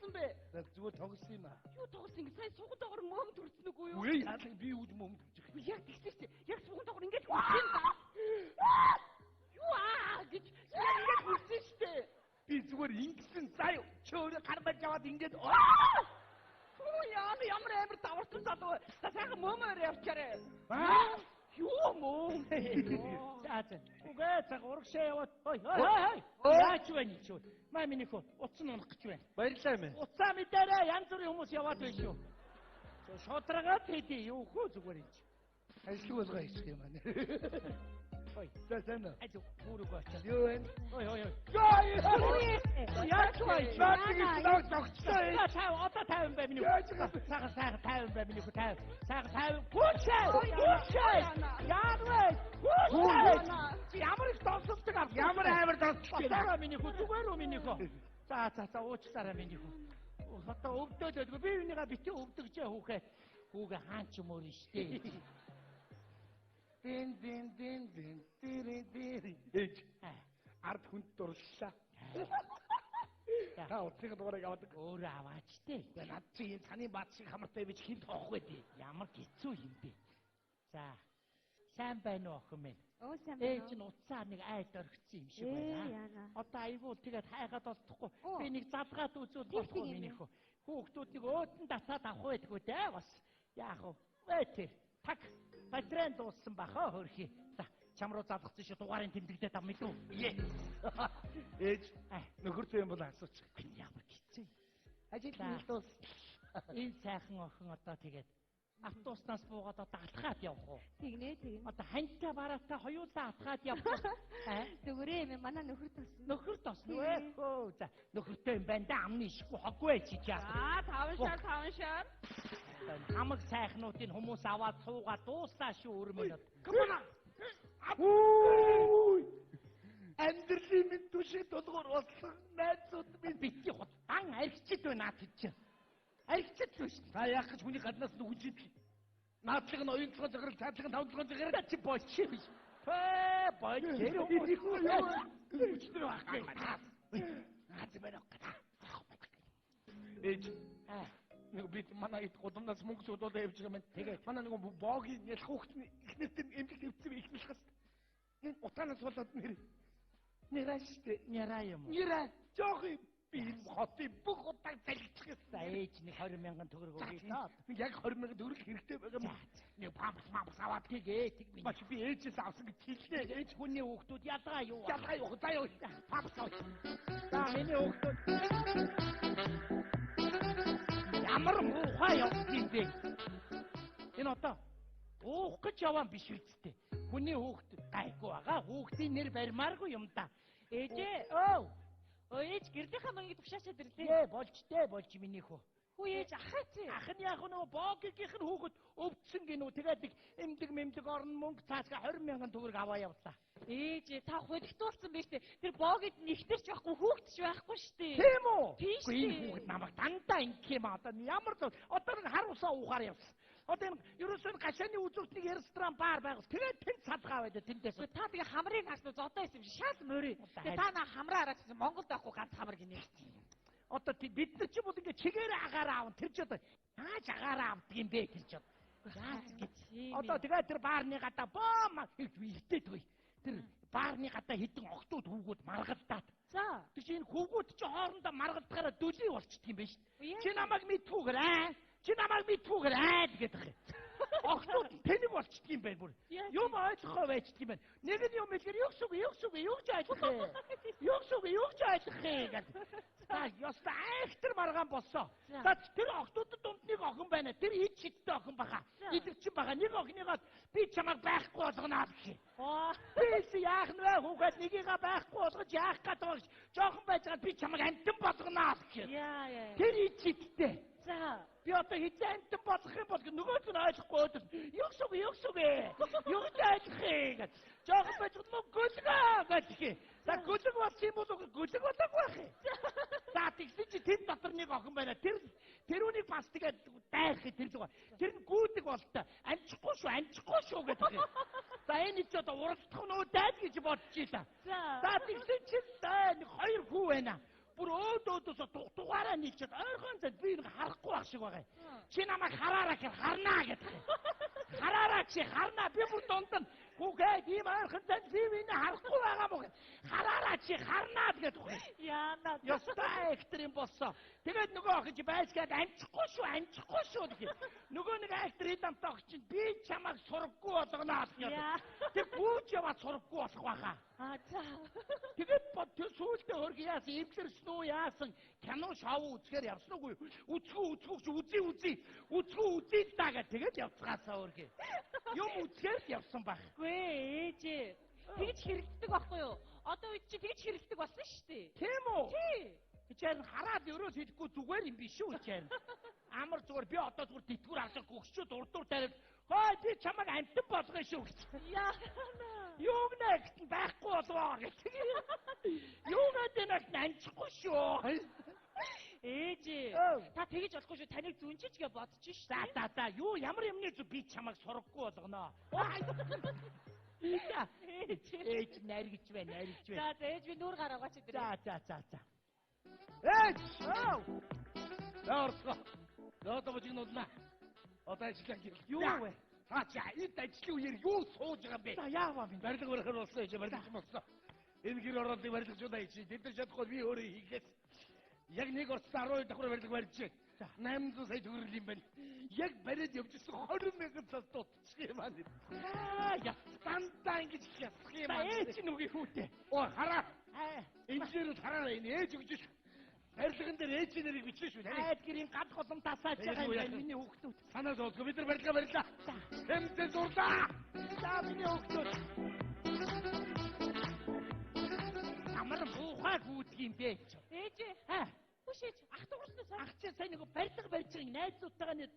тоглосон бэ? Зүгээр тоглосон юм аа. Юу тоглосон ингэ? Сайн суган доогоор мөм төрсөн үгүй юу? Үгүй яалаа би юу мөм төрчих. Яг тэгсэн чинь яг суган доогоор ингэж хүрсэн да. Юу гэж яг ингэж хүрсэн штэ. Би зүгээр ингэсэн заяа. Чи өөрөө гаргаж аваад ингэж ямар амар даварсан залуу. За сайхан мөмөр явчаарэ. Юу мөм? За. Угээ цаг урагшаа яваад. Ой. Яаж вэ чи? Маа минийх утас нь унах гэж байна. баярлалаа юм. Уцаа мэдээрээ янз бүрийн хүмүүс яваад байна шүү. Шодрага тэдий юу хөө зүгээр юм чи. Ажил болгоо хийх юм аа. Ой. За сайн уу? Ажиг бүрэг очоо. Юу вэ? Ой. Яаж вэ? Наадыг зогцсон. Тав одоо 50 бай миний. Сайхан 50 бай миний 50. Сайхан 50. Пүүшээ. Яавэ? Пүүшээ. Ямар их тооцолдог ав. Ямар амар донцох юм. Сара миний зүгээр үү миний. За уучлаарай миний. Одоо өвдөөд би юуныга битээ өвдөгчээ хүүхээ. Хүүгээ хаан ч юм уу штэ. Дин ээж ард хүнд дурлаа. Та утсыг дуурайг аваад өөрөө аваач дээ. над чи цаны бат шиг хамартай бич хинт хоохгүй дээ. Ямар хэцүү юм бэ. За. Сайн байна уу охин минь? Оо сайн байна. Ээж нь уцаа нэг айд орхисон юм шиг байна. Одоо айгуу тэгээд хайгаад олдохгүй. Би нэг задгаад үзүүл болохгүй минийх. Хүүхдүүдийг өөдөн татаад авах байдгүй дээ бас. Яах вэ? Вэтэр. Так. Патрен дууссан бахаа хөрхи. За, чам руу залгацсан шүү дугаарын тэмдэгдээд ам мэдүү. Ээж нөхөр зөө юм бол асуучих. Ямар хэцүү. Ажил дуус. Энэ сайхан охин одоо тэгээд автобуснаас буугаад одоо алхаад явах уу? Тэгнэ. Одоо ханьтаа бараатай хоёулаа алхаад явах. Зүгээрээ манай нөхөр тосно. Нөхөр тосно вэ? Оо за нөхөртэй юм байна да амны ишгүй хоггүй чи яах. 5 шар. Хамаг сайхнуудын хүмүүс аваад суугаад дууслаа шүү өрмөнөд. Амьдралын минь түшиг дулгуур болсон. Найзууд минь бити хутан архичд байна наад чи. Архичд шүү. Та яах гэж хүний гаднаас нь үжид. Наадлага нь оюунцгой заграл, цаадлага нь тавдлогой заграл чи болчих. Бой тэр үчтэр байх. Наад мэнэ гата. Ээж нэг бид манай гудамнаас мөнгө суудуулаа явж байгаа юм. Тэгээд манай нэг боогийн ялах хүүхдний ихнэрт эмнэлэг өвцөв ихнэлх хас. Энэ утаанаас болоод нэраа штэ. Нэраа юм уу? Нэраа. Жоох юм. Би хотын бүх удааг залгичих гэсэн. Ээж нэг 20,000 төгрөг өгье таа. Яг 20,000 төгрөг хэрэгтэй байгаа юм. Нэг пампс аваад тэгээ би. Бач би ээжээс авсан гэж хэлнэ. Ээж хүний хүүхдүүд ялгаа юу? Ялгаа юу? Заяа пампс авах. За миний хүүхдүүд ямар муухай явах юм бэ? Энэ одоо уух гэж явсан биш үсттэй. Хүний хүүхд гайгүй байгаа. Хүүхдийн нэр барьмааргүй юм да. Ээжээ Ээж гэрлийнхаа мөнгөийг тушаачаад ирлээ. Болж миний хөө. Хүү ээж ахаач. Ах нь яг нөгөө боогийнх нь хүүхэд өвдсөн гинүү. Тэгээд эмдэг орн мөнгө цаашгаа 20,000 төгрөг аваа явлаа. Ээж та хөдөлтүүлсэн биз дээ. Тэр боогид нэгтэрч байхгүй хүүхдч байхгүй штэ. Тийм үү? Тийм шүү. Энэ хүүхэд намайг дандаа ингэх юм одоо ямар зөв. Одоо нэг хар усаа уухаар явсан. Одоо энэ ерөөсөө гашааны үзүүртний ресторан бар байгаас тэгээд тэнд салгаа байдаг тэндээс. Та тэгээ хамрыг хаснаа зодоо байсан юм шиг шал мөрий. Тэгээ та хамраа хараад Монголд байхгүй ганц хамар гинэ. Одоо бид нар ч юм бол ингээ чигээрээ агаараа аав тэр ч одоо яаж агаараа авдаг юм бэ тэр ч одоо тэгээд тэр баарны гадаа бом ихтэй төй тэр баарны гадаа хитэн охтууд хүүгүүд маргалдаад за тэр чинь хүүгүүд чи хоорондоо маргалдахаараа дүлий болчдөг юм байна шүү чи намайг мэдвүүгэр гэдэг охтууд тэнэг болчдөг юм байна бүр юм ойлгохоо байждаг юм байна нэг нь юм хэлгээр юу гэж ойлгох гэдэг та ёстой айхтар маргаан болсон. За тэр охтуудад дундныг охин байна. Тэр ид шидтэй охин баха. Идэгчин баха. Нэг охиныгаа би чамайг байхгүй болгоно гэх. Би яах нь вэ? Хүүхэд нэгийгээ байхгүй болгож яах гэдэг вэ? Жохон байж байгаа би чамайг амтан болгоно гэх. Тэр ид шидтэй. За би одоо хизээ амтан болгох юм бол нөгөөд нь ойлгохгүй өдөр. Юу гэж ойлгох юм? Жохон байж гөлгөө гэх. За гөлөг болсон юм бол гөлөг болоогүй байх. За тэгсэн чи тэнд дотор нэг охин байна. Тэрүүнийг бас тэгээд дайрах тэр зүгээр. Тэр нь гүйдэг болтой. Амжихгүй шүү гэдэг. За энэ ч одоо уралдах нөө дайд гэж бодчих юм. За тэгсэн чи нэг хоёр хүү байна. бүр өөдөөдөөсө дугаараа нийлчихэд ойрхон зад би нэг харахгүй байх шиг байгаа. Чи намайг хараараа гэхээр харнаа гэдэг. Хараараа чи харнаа би бүр дунд нь үгүй ийм ойрхон зад би миний харахгүй байгаа мó гэд. Хараараа чи харнаа гэдэг үгүй. Яана. Ястай актер юм болсон. Тэгээд нөгөө охин чи байцгаад амжихгүй шүү гэх. Нөгөө нэг актер эдамтай охин чинь би чамайг сургахгүй болгоно гэх. Тэг бүүж яваад сургахгүй болох байхаа. За. Тэгээд бод сүүлдээ хөрг яасан эвлэрсэн үү яасан кино шоу үзэхээр явсан уу? Үзээ даа гэх тэгээд явцгаасаа хөрг. Юм үзэхээр явсан байх. Гүй ээжээ. Тэгж хэрэгддэг байхгүй юу? Одоо үед чи тэгж хэрэгддэг болсон шүү дээ. Тийм үү? Тий. Чээр хараад өрөөс хэлэхгүй зүгээр юм биш үү чээр. Амар зүгээр би одоо зүгээр тэтгэвэр авсан гөгчүүд урдуур тариад хой би чамайг амтан болгоно шүү гэж. Яана. Юуг нэгт байхгүй болоо гэж. Юугаад нэгт амжихгүй шүү. Ээжээ. Та тэгж болохгүй шүү. Таныг зүнчиж гэ бодчих шүү. За юу ямар юмны зү би чамайг сургахгүй болгоно. Ээж найргич байна. За ээж би нүүр гараагач өдрөө. За. Ээж! Яарсаа. Одоо божигнуулна. Одоо ажиллах гэх юу вэ? Цаачаа энд ажлын үеэр юу сууж байгаа юм бэ? За яаваа минь. Барилга барихаар болсон ээж барилгач болсон. Энэ гэр ороодыг барилгачудаа ич. Тэд нар чадахгүй би өөрөө хийгээд. Яг нэг орц 12 давхар барилга барьж. 800 сая төгрөг юм байна. Яг бариад явжсэн 20 мянган цас дутчих юм аа. Яа, дандаа ингэж хязах юм аа. Ээж нүгийн хүүтэй. Оо хараа. Инженерүүд хараа энэ ээж өгч. Барилган дээр ээж нэрийг бичсэн шүү. Айд гэрийн гад голом тасаач байгаа юм байна. Миний хүүхдүүд. Санаа зовлоо. Бид нар барилга барилаа. Хэмтээ зурлаа. За миний хүүхдүүд. Амар буухай гүйтг юм бэ. Ээжээ. Хүшээж ах дуурснаас ах чи сайн нэг барилга барьж байгаа найзуудтайгаа нэг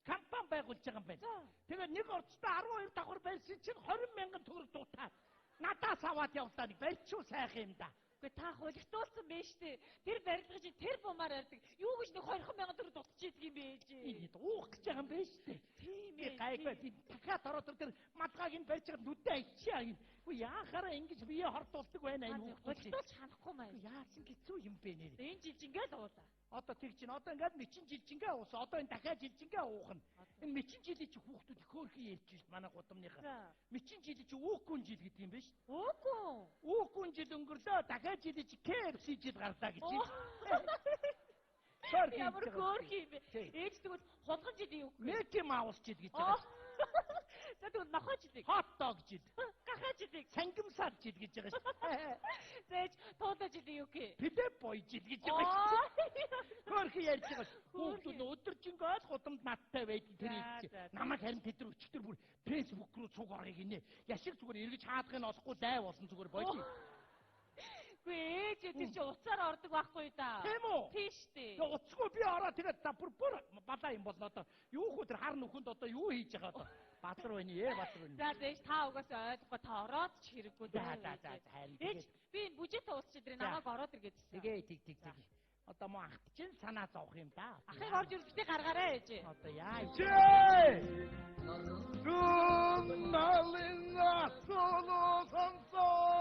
компани байгуулж байгаа юм байна. Тэгээд нэг орчтой 12 давхар барьсан чинь 20 мянган төгрөг дутаад надаас аваад явлаа нэг барьчуу сайхан юм да. Гэхдээ та хулигтуулсан байж тээ. Тэр барилга чи тэр бумаар ярьдаг. Юу гэж нэг 20 мянган төгрөг дутчихийдэг юм бэ ээжээ. Энэ уух гэж байгаа юм байж тээ. Тийм ээ. Гайгүй би дахиад ороод тэр мадгааг нь барьж байгаа нүдээ ичээ. Үгүй яахаараа ингэж бие хортуулдаг байна энэ хүүхдүүд. Хулигтуулж чадахгүй маа. Яасан хэцүү юм бэ нэр. Энэ жижингээл уулаа. Одоо тэг чинь одоо ингээд мэчин жилжингээ уус. Одоо энэ дахиад жилжингээ уухна. Энэ мэчин жилийн чи хүүхдүүд хөөрхөн ярьж шít манай гудамныхаа. Мэчин жилийн чи үүкүн жил гэдэг юм биш? Үүкүн жил өнгөрлөө дахиад жилийн чи KFC жил гарлаа гэж юм. Ямар хөөрхөн юм бэ? Ээж тэгвэл хулган жилийн юу? Мики Маус жил гэж байгаа. За тэгвэл нохоо жилийн. Hot dog жил. Гахаа жилийн. Сангимсар жил гэж байгаа шүү. Зээж туулаа жилийн юу гээ? Пидэ бой жил гэж байгаа шүү. Хөөрхөн ярьж байгаа шүү. Хүүхдүүд өдөржингөө гудамд надтай байдаг тэр их. Намайг харин тэд нар өчтөр бүр фэйсбુક руу цуг орё гинэ. Яшиг зүгээр эргэж хаадахыг нь олохгүй дай болсон зүгээр боёо. Гүй ээж тэр чи уцаар ордог байхгүй да. Тийм үү? Тийш дээ. Уцгүй би ороо тэгээд бүр балаа юм болно одоо. Юу хөө тэр хар нүхэнд одоо юу хийж байгаа одоо? Баатар байна баатар байна. За зээж та угаасаа ойлгохгүй та ороод ч хэрэггүй дээ. За харин. Ээж би энэ бүжэт ууч өдрийн намайг ороод ир гэдсэн. Тэгээ. Одоо мөн ахт чинь санаа зовх юм да. Ахыг орж ирэлтээ гаргаарай ээж. Одоо яа. Налина соло сонсоо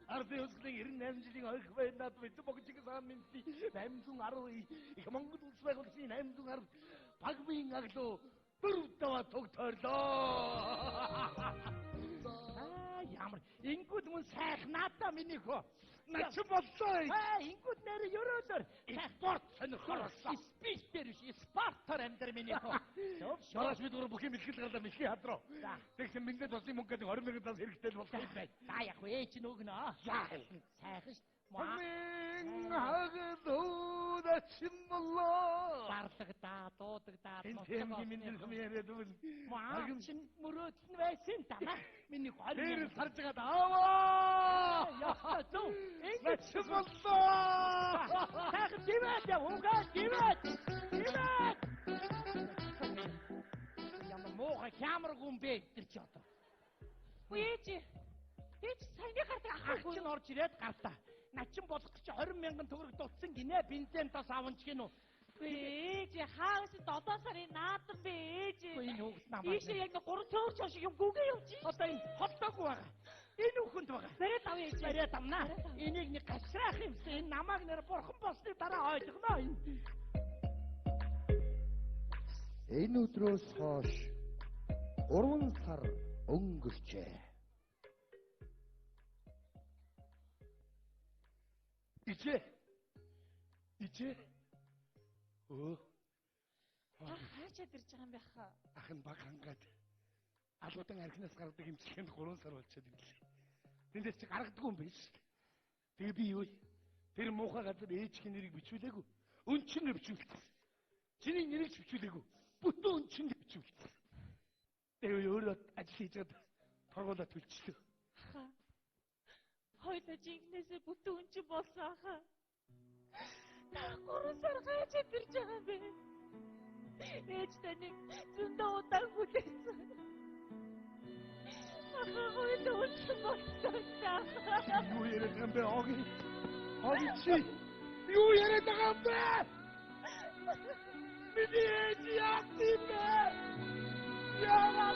Ардиусгийн 98 жилийн ойх байнад бид богжиг сан минти 810 их Монгол улс байгуулсан 810 багбын аглуу дөрвдөө тогтоорлоо. Ямар ингүүд мөн сайхнаата миний хөө. Нач боллоо. Ингүүд нэр өрөөлөр. Спорт сонирхолтой. Спортер спортер амдэр миний хөө. Шораш бид гөр бүх юм ихэл галаа мэлхий хадруу. Тэгсэн миндээ тосын мөнгөд 20 мянган тас хэрэгтэй л болох юм байна. За яг уу ээж нөгнө. Сайхан ш. Мэн хагадууд ачмлоо. Барлагдаа, дуудагдаа, тийм минь яриад үл. Маа чин мөрөөдсөн байсан та. Миний гол Тэр сарж гаад аваа. Яа, зөө. Ачмлоо. Сайхан дивэд угаа дивэд. Ямар муухай камер гүмбэ тэр чи одоо. Үеж саяны гардаг ахаа чинь орж ирээд гартаа. Начин болох гэж 20 мянган төгрөг дутсан гинэ бензин тас аванч гинөө. Ээж хаагас 7 сарын наадан бэ ээж. Энэ хүүхд намаа. Ийшээ яг 3 цөөр чаш юм гүгээ явчих. Одоо энэ холтоогүй байгаа. Энэ үхэнд байгаа. Бариад авъя ээж. Бариад авнаа. Бариад авъя. Энийг нэг гашраах юмсан. Энэ намайг нэр бурхан болсны дараа ойлгоно. Энэ өдрөөс хойш 3 сар өнгөрчээ. Ичээ. Өө. Хаачаад ирж байгаа юм бэ хаа? Ах нь баг хангаад алуудан архинаас гардаг имчилгээнд 3 сар болчиход юм лээ. Тэндээс чи гаргадаг юм биш. Тэгээ би юу? Тэр муухай газар ээжийн нэрийг бичүүлээгүй. Өнчнөр бичүүлсэн. Чиний нэрийг ч бичүүлээгүй. Бүтэн өнчнөр бичүүлсэн. Тэгээ өөрөө ажил хийж чад торгуулаад төлчлөө. Хаа. Хоёул жинхнээсээ бүтэн өнчи болсон хаа. Та 3 сар хаачаад ирж байгаа юм бэ? Ээж таныг зөндөө удаан хүлээсэн. Хоёул өнчи болсон таа. Юу яриад байгаа юм бэ? Оги чи юу яриад байгаа юм бэ? Миний ээж яах юм бэ? Яа!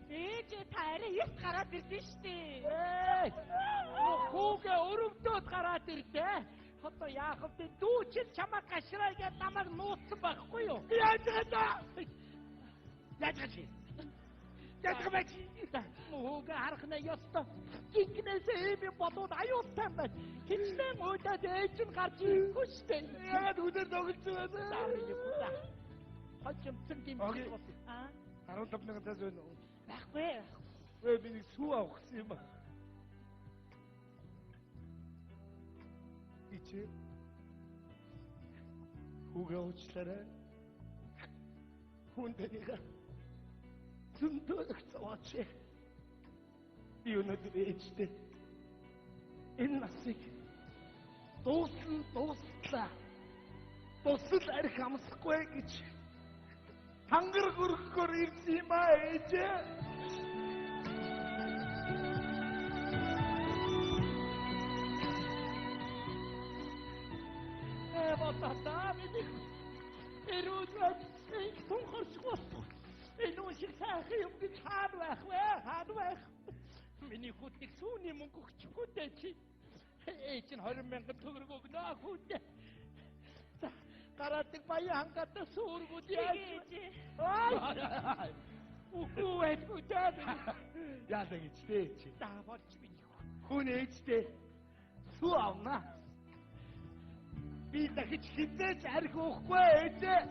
Ээж таараа их гараад ирдэ штэ. Хүүгээ өрөвдөд гараад ирлээ. Одоо яах вэ? Дүү чинь чамаа гашраа гэж намайг нууцсан байхгүй юу? Яаж байгаа? Яаж чи? Яаж байгаа чи? Хүүгээ харахна ёстой. Гинкнээсээ эми бодоод аюултай байна. Хичнээн уудаад ээж нь гарч ирэхгүй штэ. Яагаад үдээр догөлж байгаа? Хачимсэн юм шиг байна. 15,000 тас байна уу? Байхгүй. Би нэг сүү авах гэсэн юм байна. Ичээ. Хүүгээ уучлаарай. Хүндэнийга зөндөө их цаваач. Би өнөөдөр ээжтэй энэ насыг дуустлаа. Бусал арх амсахгүй гэж хангар хөрөхөөр ирсэн юм аа ээжээ. Батата миний эрүүл тунхарсгүй. Энэ шиг сайхан юм гэж хаад байх. Миний хүүтийг сүүний мөнгө өгчихгүй дээ чи. Ээж нь 20,000 төгрөг өгнө хүүтээ. Гараадаг баян хангалттай сүргүүд яаж. Үгүй ээ. Яасан гэж дээ чи. Даваач миний хүн ээжтэй сүү авна. Би дахиж хизээж арх уухгүй ээжээ.